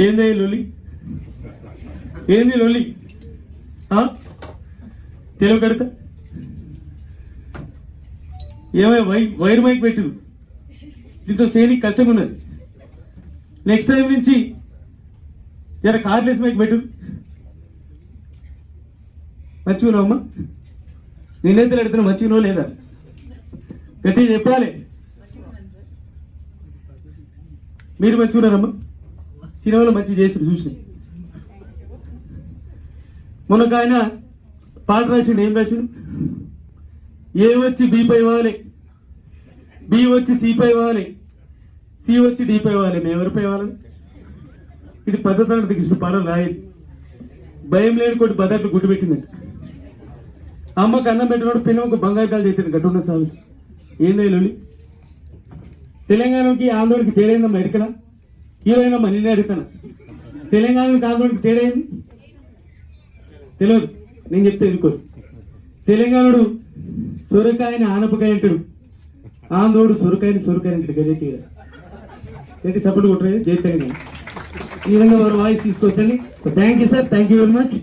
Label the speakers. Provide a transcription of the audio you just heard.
Speaker 1: ఏంది లొల్లి, ఏంది లొల్లి? తెలుగు కడతా ఏమై వైర్ మైక్ పెట్టు, దీంతో సేని కష్టం ఉన్నది. నెక్స్ట్ టైం నుంచి జర కార్డ్లెస్ మైక్ పెట్టు. మంచిగున్నావమ్మా? నేనైతే అడుగుతున్నా, మంచిగున్నావు లేదా గట్టిగా చెప్పాలి. మీరు మంచిగున్నారమ్మా? సినిమాలో మంచిగా చేసి చూసి మొన్నకు ఆయన పాట రాసిండు. ఏం రాసిండు? ఏ వచ్చి బి పై వాలి, బి వచ్చి సి పై వాలి, సి వచ్చి డి పై వాలి, మేము ఎవరిపై వాళ్ళని? ఇది పద్ధతి దిగిన పాటలు రాయదు. భయం లేని కొట్టి భద్రతలు గుడ్డు పెట్టిందంట. అమ్మకు అన్నం పెట్టినప్పుడు పిల్లలకు బంగారు చేస్తాడు గట్టున్న సాగు. ఏందో లొల్లి? తెలంగాణకి ఆంధ్రాకి తేడైందమ్మా? ఎరికనా హీరోయినమ్మా? నిన్నే అడుగుతాను. తెలంగాణకి ఆంధ్రాకి తేడైంది తెలియదు. నేను చెప్తే ఎదుర్కోరు. తెలంగాణడు సొరకాయని ఆనపకాయ అంటాడు, ఆంధ్రోడు సొరకాయని సొరకాయ అంటాడు. గదే తేడా. గట్టి సపోర్ట్ కొట్టలేదు చేస్తాను. ఈ విధంగా వారు వాయిస్ తీసుకొచ్చండి. So thank you sir, thank you very much.